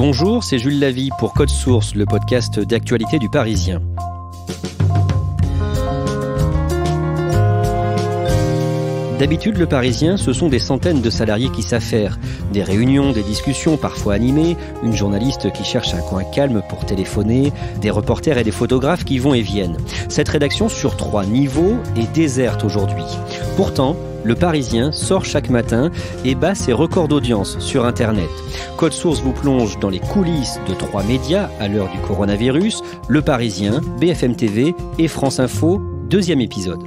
Bonjour, c'est Jules Lavie pour Code Source, le podcast d'actualité du Parisien. D'habitude, le Parisien, ce sont des centaines de salariés qui s'affairent. Des réunions, des discussions parfois animées, une journaliste qui cherche un coin calme pour téléphoner, des reporters et des photographes qui vont et viennent. Cette rédaction sur 3 niveaux est déserte aujourd'hui. Pourtant, le Parisien sort chaque matin et bat ses records d'audience sur Internet. Code Source vous plonge dans les coulisses de 3 médias à l'heure du coronavirus, Le Parisien, BFM TV et France Info, 2e épisode.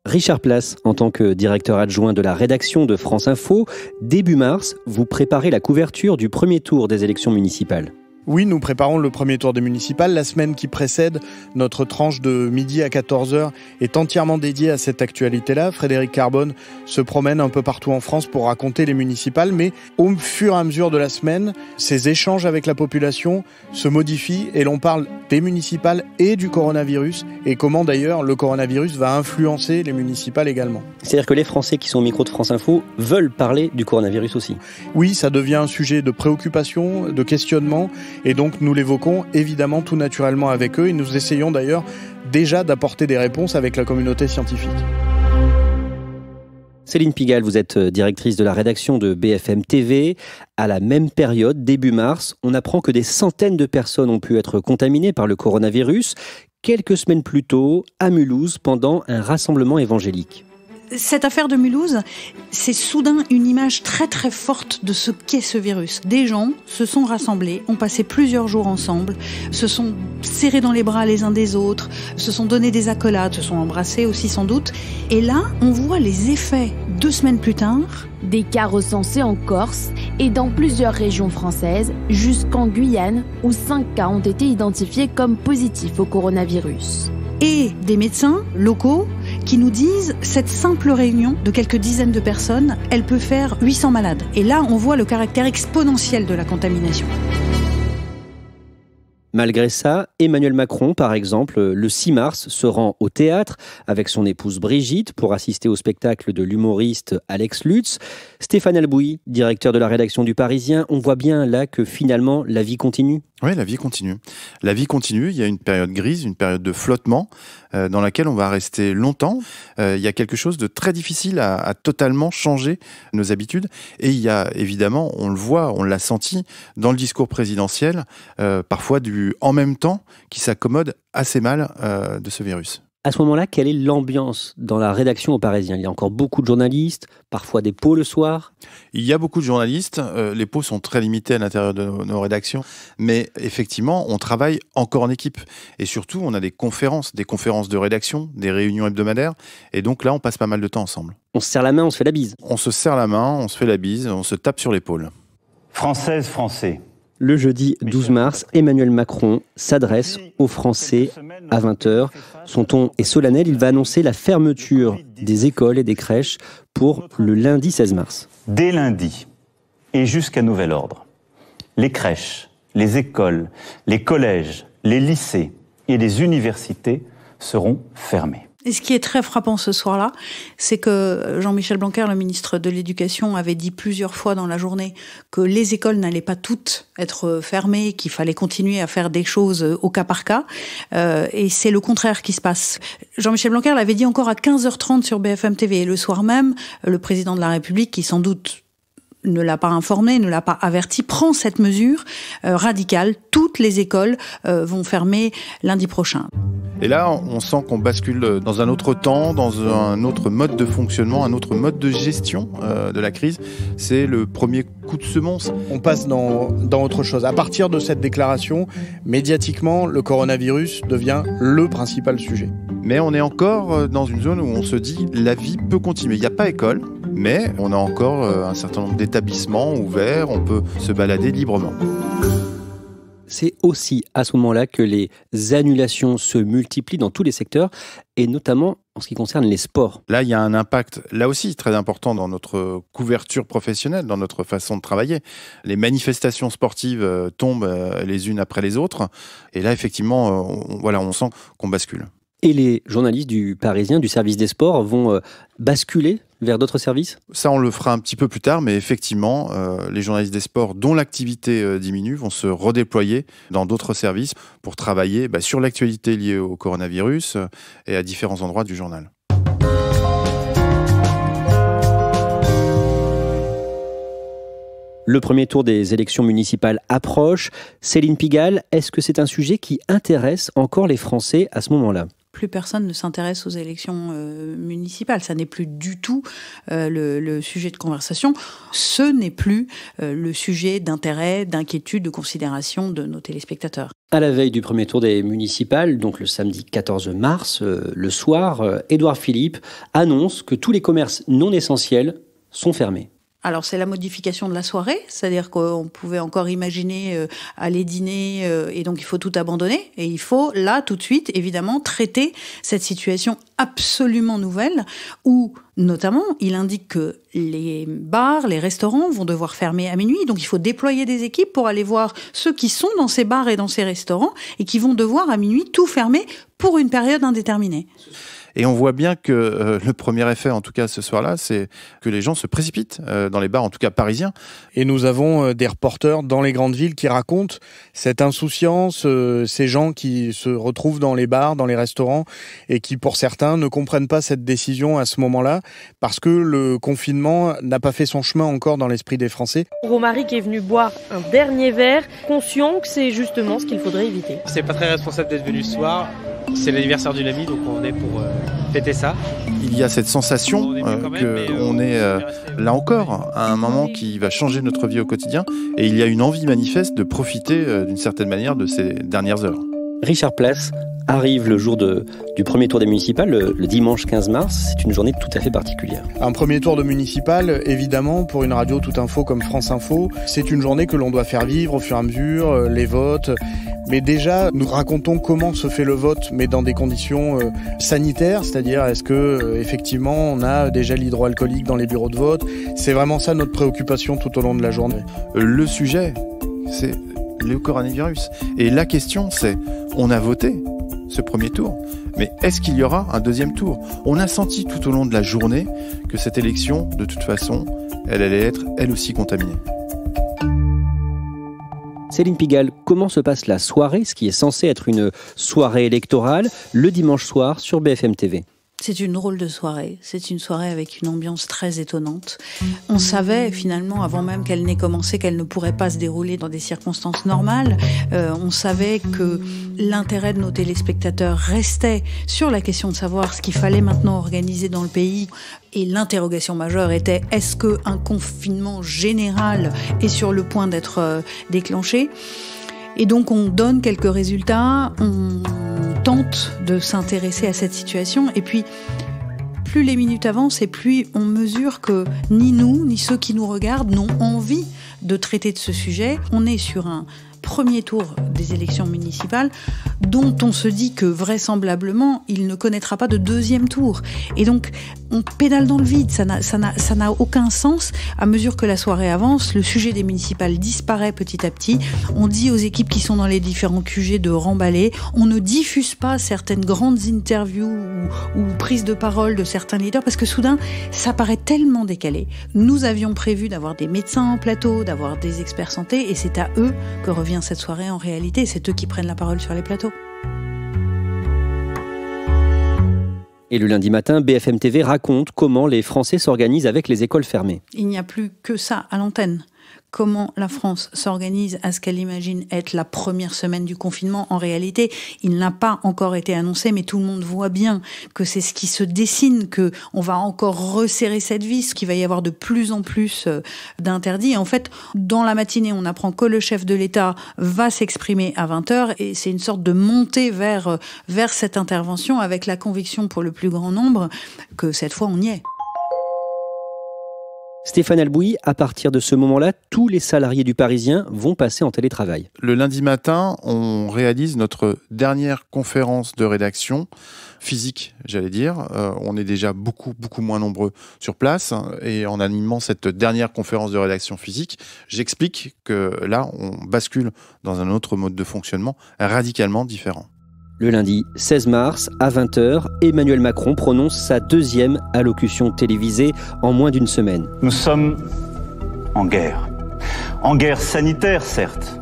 Richard Place, en tant que directeur adjoint de la rédaction de France Info, début mars, vous préparez la couverture du premier tour des élections municipales. Oui, nous préparons le premier tour des municipales. La semaine qui précède, notre tranche de midi à 14h est entièrement dédiée à cette actualité-là. Frédéric Carbone se promène un peu partout en France pour raconter les municipales, mais au fur et à mesure de la semaine, ces échanges avec la population se modifient et l'on parle des municipales et du coronavirus et comment d'ailleurs le coronavirus va influencer les municipales également. C'est-à-dire que les Français qui sont au micro de France Info veulent parler du coronavirus aussi. Oui, ça devient un sujet de préoccupation, de questionnement. Et donc nous l'évoquons évidemment tout naturellement avec eux et nous essayons d'ailleurs déjà d'apporter des réponses avec la communauté scientifique. Céline Pigalle, vous êtes directrice de la rédaction de BFM TV. À la même période, début mars, on apprend que des centaines de personnes ont pu être contaminées par le coronavirus quelques semaines plus tôt à Mulhouse pendant un rassemblement évangélique. Cette affaire de Mulhouse, c'est soudain une image très très forte de ce qu'est ce virus. Des gens se sont rassemblés, ont passé plusieurs jours ensemble, se sont serrés dans les bras les uns des autres, se sont donné des accolades, se sont embrassés aussi sans doute. Et là, on voit les effets 2 semaines plus tard. Des cas recensés en Corse et dans plusieurs régions françaises, jusqu'en Guyane, où 5 cas ont été identifiés comme positifs au coronavirus. Et des médecins locaux qui nous disent cette simple réunion de quelques dizaines de personnes, elle peut faire 800 malades. Et là, on voit le caractère exponentiel de la contamination. Malgré ça, Emmanuel Macron, par exemple, le 6 mars, se rend au théâtre avec son épouse Brigitte pour assister au spectacle de l'humoriste Alex Lutz. Stéphane Albouy, directeur de la rédaction du Parisien, on voit bien là que finalement la vie continue. Oui, la vie continue. La vie continue, il y a une période grise, une période de flottement dans laquelle on va rester longtemps. Il y a quelque chose de très difficile à totalement changer nos habitudes. Et il y a évidemment, on le voit, on l'a senti dans le discours présidentiel, parfois du « en même temps » qui s'accommode assez mal de ce virus. À ce moment-là, quelle est l'ambiance dans la rédaction au Parisien ? Il y a encore beaucoup de journalistes, parfois des pots le soir. Il y a beaucoup de journalistes, les pots sont très limités à l'intérieur de nos rédactions, mais effectivement, on travaille encore en équipe. Et surtout, on a des conférences de rédaction, des réunions hebdomadaires, et donc là, on passe pas mal de temps ensemble. On se serre la main, on se fait la bise. On se serre la main, on se fait la bise, on se tape sur l'épaule. Françaises, Français. Le jeudi 12 mars, Emmanuel Macron s'adresse aux Français à 20h. Son ton est solennel, il va annoncer la fermeture des écoles et des crèches pour le lundi 16 mars. Dès lundi et jusqu'à nouvel ordre, les crèches, les écoles, les collèges, les lycées et les universités seront fermés. Et ce qui est très frappant ce soir-là, c'est que Jean-Michel Blanquer, le ministre de l'Éducation, avait dit plusieurs fois dans la journée que les écoles n'allaient pas toutes être fermées, qu'il fallait continuer à faire des choses au cas par cas. Et c'est le contraire qui se passe. Jean-Michel Blanquer l'avait dit encore à 15h30 sur BFM TV. Et le soir même, le président de la République, qui sans doute ne l'a pas informé, ne l'a pas averti, prend cette mesure radicale. Toutes les écoles vont fermer lundi prochain. Et là, on sent qu'on bascule dans un autre temps, dans un autre mode de fonctionnement, un autre mode de gestion de la crise. C'est le premier coup de semonce. On passe dans autre chose. À partir de cette déclaration, médiatiquement, le coronavirus devient le principal sujet. Mais on est encore dans une zone où on se dit la vie peut continuer. Il n'y a pas école, mais on a encore un certain nombre d'établissements ouverts, on peut se balader librement. C'est aussi à ce moment-là que les annulations se multiplient dans tous les secteurs, et notamment en ce qui concerne les sports. Là, il y a un impact, là aussi, très important dans notre couverture professionnelle, dans notre façon de travailler. Les manifestations sportives tombent les unes après les autres, et là, effectivement, on sent qu'on bascule. Et les journalistes du Parisien, du service des sports, vont basculer vers d'autres services ? Ça, on le fera un petit peu plus tard, mais effectivement, les journalistes des sports dont l'activité diminue vont se redéployer dans d'autres services pour travailler sur l'actualité liée au coronavirus et à différents endroits du journal. Le premier tour des élections municipales approche. Céline Pigalle, est-ce que c'est un sujet qui intéresse encore les Français à ce moment-là ? Plus personne ne s'intéresse aux élections municipales. Ça n'est plus du tout le sujet de conversation. Ce n'est plus le sujet d'intérêt, d'inquiétude, de considération de nos téléspectateurs. À la veille du premier tour des municipales, donc le samedi 14 mars, le soir, Édouard Philippe annonce que tous les commerces non essentiels sont fermés. Alors c'est la modification de la soirée, c'est-à-dire qu'on pouvait encore imaginer aller dîner et donc il faut tout abandonner et il faut là tout de suite évidemment traiter cette situation absolument nouvelle où notamment il indique que les bars, les restaurants vont devoir fermer à minuit, donc il faut déployer des équipes pour aller voir ceux qui sont dans ces bars et dans ces restaurants et qui vont devoir à minuit tout fermer pour une période indéterminée. Et on voit bien que le premier effet, en tout cas ce soir-là, c'est que les gens se précipitent dans les bars, en tout cas parisiens. Et nous avons des reporters dans les grandes villes qui racontent cette insouciance, ces gens qui se retrouvent dans les bars, dans les restaurants, et qui, pour certains, ne comprennent pas cette décision à ce moment-là, parce que le confinement n'a pas fait son chemin encore dans l'esprit des Français. Romaric est venu boire un dernier verre, conscient que c'est justement ce qu'il faudrait éviter. C'est pas très responsable d'être venu ce soir. C'est l'anniversaire d'une amie, donc on est pour fêter ça. Il y a cette sensation qu'on est là encore à un moment qui va changer notre vie au quotidien, et il y a une envie manifeste de profiter d'une certaine manière de ces dernières heures. Richard Place, arrive le jour du premier tour des municipales, le dimanche 15 mars. C'est une journée tout à fait particulière. Un premier tour de municipal, évidemment, pour une radio toute info comme France Info, c'est une journée que l'on doit faire vivre au fur et à mesure, les votes. Mais déjà, nous racontons comment se fait le vote, mais dans des conditions sanitaires, c'est-à-dire est-ce que effectivement on a déjà l'hydroalcoolique dans les bureaux de vote. C'est vraiment ça notre préoccupation tout au long de la journée. Le sujet, c'est le coronavirus. Et la question, c'est, on a voté ce premier tour, mais est-ce qu'il y aura un deuxième tour ? On a senti tout au long de la journée que cette élection, de toute façon, elle allait être elle aussi contaminée. Céline Pigalle, comment se passe la soirée, ce qui est censé être une soirée électorale, le dimanche soir sur BFM TV ? C'est une drôle de soirée. C'est une soirée avec une ambiance très étonnante. On savait finalement, avant même qu'elle n'ait commencé, qu'elle ne pourrait pas se dérouler dans des circonstances normales. On savait que l'intérêt de nos téléspectateurs restait sur la question de savoir ce qu'il fallait maintenant organiser dans le pays. Et l'interrogation majeure était, est-ce qu'un confinement général est sur le point d'être déclenché ? Et donc on donne quelques résultats, on tente de s'intéresser à cette situation et puis plus les minutes avancent et plus on mesure que ni nous, ni ceux qui nous regardent n'ont envie de traiter de ce sujet. On est sur un premier tour des élections municipales dont on se dit que vraisemblablement il ne connaîtra pas de deuxième tour. Et donc on pédale dans le vide, ça n'a aucun sens. À mesure que la soirée avance, le sujet des municipales disparaît petit à petit. On dit aux équipes qui sont dans les différents QG de remballer. On ne diffuse pas certaines grandes interviews ou prises de parole de certains leaders parce que soudain ça paraît tellement décalé. Nous avions prévu d'avoir des médecins en plateau, d'avoir des experts santé et c'est à eux que revient cette soirée en réalité, c'est eux qui prennent la parole sur les plateaux. Et le lundi matin, BFM TV raconte comment les Français s'organisent avec les écoles fermées. Il n'y a plus que ça à l'antenne. Comment la France s'organise à ce qu'elle imagine être la première semaine du confinement. En réalité, il n'a pas encore été annoncé, mais tout le monde voit bien que c'est ce qui se dessine, que on va encore resserrer cette vis, qu'il va y avoir de plus en plus d'interdits. Et en fait, dans la matinée, on apprend que le chef de l'État va s'exprimer à 20h et c'est une sorte de montée vers cette intervention avec la conviction pour le plus grand nombre que cette fois, on y est. Stéphane Albouy, à partir de ce moment-là, tous les salariés du Parisien vont passer en télétravail. Le lundi matin, on réalise notre dernière conférence de rédaction physique, j'allais dire. On est déjà beaucoup moins nombreux sur place et en animant cette dernière conférence de rédaction physique, j'explique que là, on bascule dans un autre mode de fonctionnement radicalement différent. Le lundi 16 mars, à 20h, Emmanuel Macron prononce sa 2e allocution télévisée en moins d'une semaine. Nous sommes en guerre. En guerre sanitaire, certes.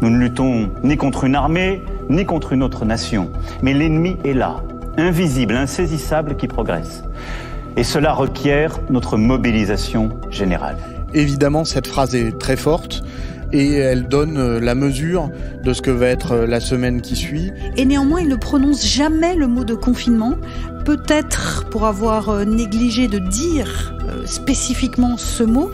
Nous ne luttons ni contre une armée, ni contre une autre nation. Mais l'ennemi est là, invisible, insaisissable, qui progresse. Et cela requiert notre mobilisation générale. Évidemment, cette phrase est très forte et elle donne la mesure de ce que va être la semaine qui suit. Et néanmoins, il ne prononce jamais le mot de confinement, peut-être pour avoir négligé de dire spécifiquement ce mot.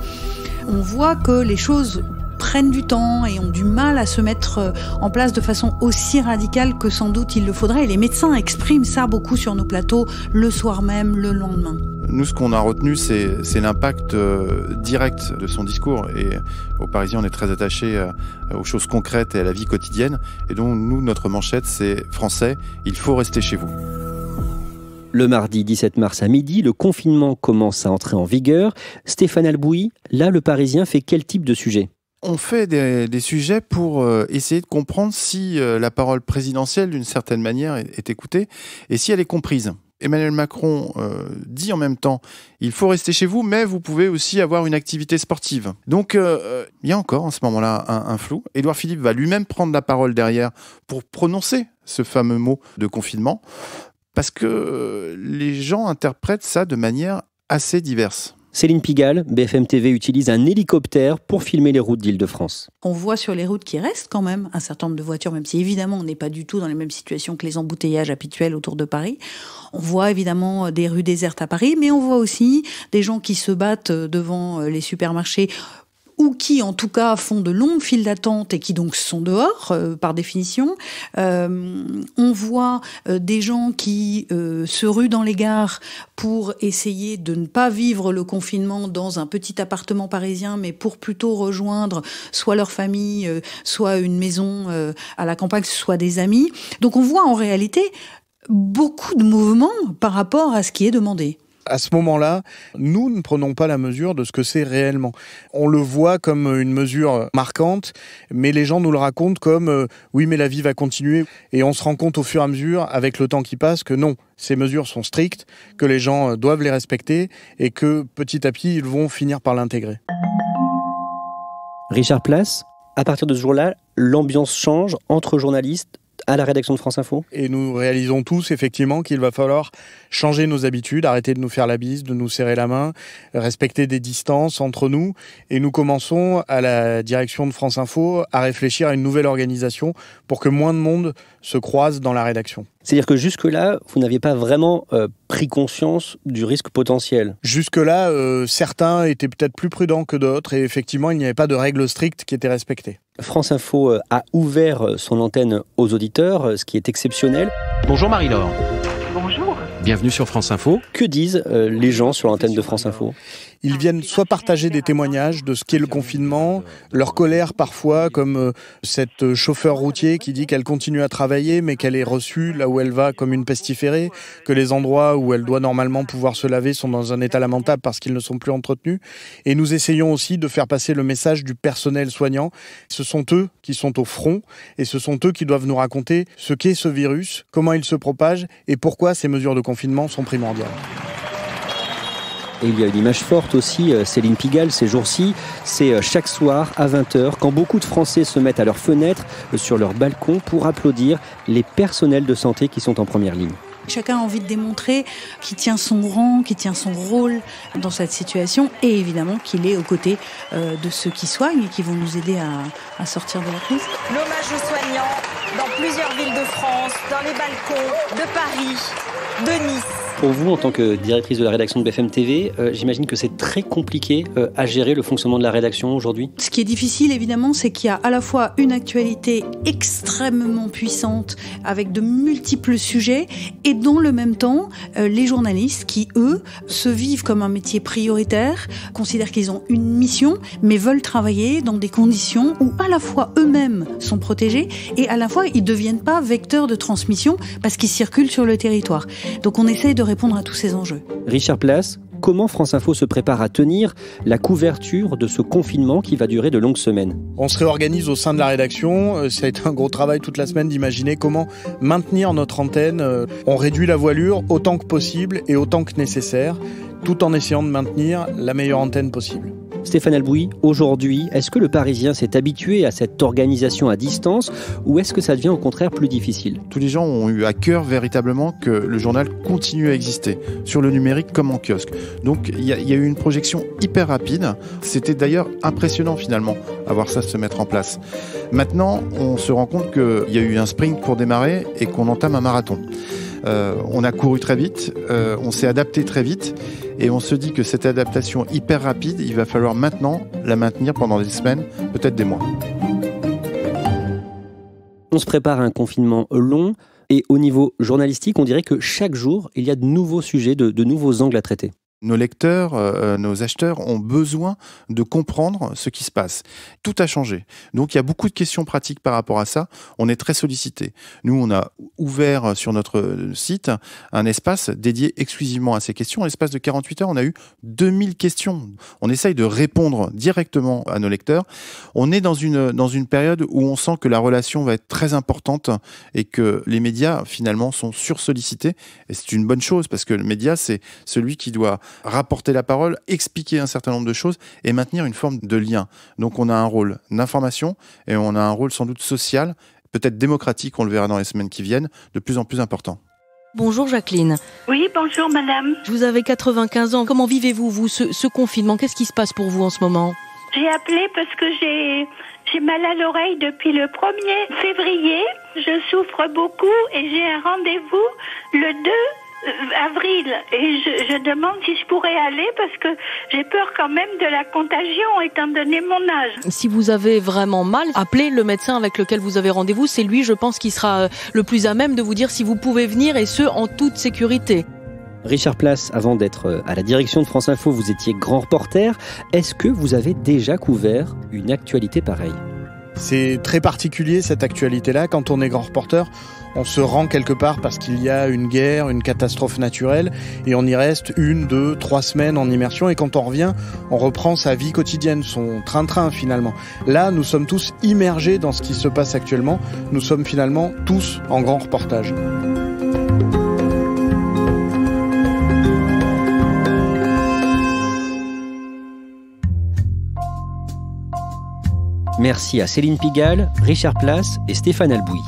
On voit que les choses prennent du temps et ont du mal à se mettre en place de façon aussi radicale que sans doute il le faudrait. Et les médecins expriment ça beaucoup sur nos plateaux, le soir même, le lendemain. Nous, ce qu'on a retenu, c'est l'impact direct de son discours. Et aux Parisiens, on est très attachés aux choses concrètes et à la vie quotidienne. Et donc, nous, notre manchette, c'est « Français, il faut rester chez vous ». Le mardi 17 mars à midi, le confinement commence à entrer en vigueur. Stéphane Albouy, là, le Parisien fait quel type de sujet ? On fait des sujets pour essayer de comprendre si la parole présidentielle, d'une certaine manière, est écoutée et si elle est comprise. Emmanuel Macron dit en même temps « il faut rester chez vous, mais vous pouvez aussi avoir une activité sportive ». Donc, il y a encore, à ce moment-là, un flou. Édouard Philippe va lui-même prendre la parole derrière pour prononcer ce fameux mot de confinement, parce que les gens interprètent ça de manière assez diverse. Céline Pigalle, BFM TV utilise un hélicoptère pour filmer les routes d'Île-de-France. On voit sur les routes qu'il reste quand même un certain nombre de voitures, même si évidemment on n'est pas du tout dans les mêmes situations que les embouteillages habituels autour de Paris. On voit évidemment des rues désertes à Paris, mais on voit aussi des gens qui se battent devant les supermarchés ou qui, en tout cas, font de longues files d'attente et qui donc sont dehors, par définition. On voit des gens qui se ruent dans les gares pour essayer de ne pas vivre le confinement dans un petit appartement parisien, mais pour plutôt rejoindre soit leur famille, soit une maison à la campagne, soit des amis. Donc on voit en réalité beaucoup de mouvements par rapport à ce qui est demandé. À ce moment-là, nous ne prenons pas la mesure de ce que c'est réellement. On le voit comme une mesure marquante, mais les gens nous le racontent comme oui, mais la vie va continuer. Et on se rend compte au fur et à mesure, avec le temps qui passe, que non, ces mesures sont strictes, que les gens doivent les respecter et que petit à petit, ils vont finir par l'intégrer. Richard Place, à partir de ce jour-là, l'ambiance change entre journalistes à la rédaction de France Info. Et nous réalisons tous effectivement qu'il va falloir changer nos habitudes, arrêter de nous faire la bise, de nous serrer la main, respecter des distances entre nous. Et nous commençons à la direction de France Info à réfléchir à une nouvelle organisation pour que moins de monde se croise dans la rédaction. C'est-à-dire que jusque-là, vous n'aviez pas vraiment pris conscience du risque potentiel. Jusque-là, certains étaient peut-être plus prudents que d'autres et effectivement, il n'y avait pas de règles strictes qui étaient respectées. France Info a ouvert son antenne aux auditeurs, ce qui est exceptionnel. Bonjour Marie-Laure. Bonjour. Bienvenue sur France Info. Que disent les gens sur l'antenne de France Info ? Ils viennent soit partager des témoignages de ce qu'est le confinement, leur colère parfois, comme cette chauffeur routier qui dit qu'elle continue à travailler mais qu'elle est reçue là où elle va comme une pestiférée, que les endroits où elle doit normalement pouvoir se laver sont dans un état lamentable parce qu'ils ne sont plus entretenus. Et nous essayons aussi de faire passer le message du personnel soignant. Ce sont eux qui sont au front et ce sont eux qui doivent nous raconter ce qu'est ce virus, comment il se propage et pourquoi ces mesures de confinement sont primordiales. Et il y a une image forte aussi, Céline Pigalle, ces jours-ci, c'est chaque soir à 20h, quand beaucoup de Français se mettent à leurs fenêtres, sur leurs balcons, pour applaudir les personnels de santé qui sont en première ligne. Chacun a envie de démontrer qu'il tient son rang, qu'il tient son rôle dans cette situation et évidemment qu'il est aux côtés de ceux qui soignent et qui vont nous aider à sortir de la crise. L'hommage aux soignants dans plusieurs villes de France, dans les balcons de Paris, de Nice. Pour vous, en tant que directrice de la rédaction de BFM TV, j'imagine que c'est très compliqué à gérer le fonctionnement de la rédaction aujourd'hui. Ce qui est difficile, évidemment, c'est qu'il y a à la fois une actualité extrêmement puissante avec de multiples sujets et dans le même temps, les journalistes qui, eux, se vivent comme un métier prioritaire, considèrent qu'ils ont une mission, mais veulent travailler dans des conditions où à la fois eux-mêmes sont protégés et à la fois ils ne deviennent pas vecteurs de transmission parce qu'ils circulent sur le territoire. Donc on essaye de répondre à tous ces enjeux. Richard Place, comment France Info se prépare à tenir la couverture de ce confinement qui va durer de longues semaines. On se réorganise au sein de la rédaction. Ça a été un gros travail toute la semaine d'imaginer comment maintenir notre antenne. On réduit la voilure autant que possible et autant que nécessaire, tout en essayant de maintenir la meilleure antenne possible. Stéphane Albouy, aujourd'hui, est-ce que le Parisien s'est habitué à cette organisation à distance ou est-ce que ça devient au contraire plus difficile ? Tous les gens ont eu à cœur véritablement que le journal continue à exister, sur le numérique comme en kiosque. Donc il y a eu une projection hyper rapide. C'était d'ailleurs impressionnant finalement à voir ça se mettre en place. Maintenant, on se rend compte qu'il y a eu un sprint pour démarrer et qu'on entame un marathon. On a couru très vite, on s'est adapté très vite et on se dit que cette adaptation hyper rapide, il va falloir maintenant la maintenir pendant des semaines, peut-être des mois. On se prépare à un confinement long et au niveau journalistique, on dirait que chaque jour, il y a de nouveaux sujets, de nouveaux angles à traiter. Nos lecteurs, nos acheteurs ont besoin de comprendre ce qui se passe. Tout a changé. Donc, il y a beaucoup de questions pratiques par rapport à ça. On est très sollicités. Nous, on a ouvert sur notre site un espace dédié exclusivement à ces questions. En l'espace de 48 heures, on a eu 2000 questions. On essaye de répondre directement à nos lecteurs. On est dans une période où on sent que la relation va être très importante et que les médias, finalement, sont sursollicités. Et c'est une bonne chose parce que le média, c'est celui qui doit rapporter la parole, expliquer un certain nombre de choses et maintenir une forme de lien. Donc on a un rôle d'information et on a un rôle sans doute social, peut-être démocratique, on le verra dans les semaines qui viennent, de plus en plus important. Bonjour Jacqueline. Oui, bonjour madame. Vous avez 95 ans. Comment vivez-vous, vous, ce confinement ? Qu'est-ce qui se passe pour vous en ce moment ? J'ai appelé parce que j'ai mal à l'oreille depuis le 1er février. Je souffre beaucoup et j'ai un rendez-vous le 2 avril et je demande si je pourrais aller parce que j'ai peur quand même de la contagion étant donné mon âge. Si vous avez vraiment mal, appelez le médecin avec lequel vous avez rendez-vous. C'est lui, je pense, qui sera le plus à même de vous dire si vous pouvez venir et ce, en toute sécurité. Richard Place, avant d'être à la direction de France Info, vous étiez grand reporter. Est-ce que vous avez déjà couvert une actualité pareille ? C'est très particulier cette actualité-là. Quand on est grand reporter, on se rend quelque part parce qu'il y a une guerre, une catastrophe naturelle et on y reste 1, 2, 3 semaines en immersion et quand on revient, on reprend sa vie quotidienne, son train-train finalement. Là, nous sommes tous immergés dans ce qui se passe actuellement. Nous sommes finalement tous en grand reportage. Merci à Céline Pigalle, Richard Place et Stéphane Albouy.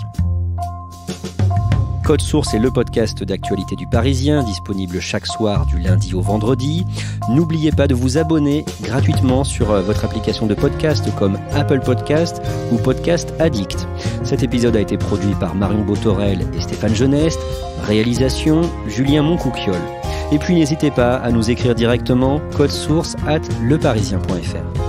Code Source est le podcast d'actualité du Parisien, disponible chaque soir du lundi au vendredi. N'oubliez pas de vous abonner gratuitement sur votre application de podcast comme Apple Podcast ou Podcast Addict. Cet épisode a été produit par Marion Botorel et Stéphane Geneste. Réalisation, Julien Moncouquiol. Et puis n'hésitez pas à nous écrire directement codesource@leparisien.fr.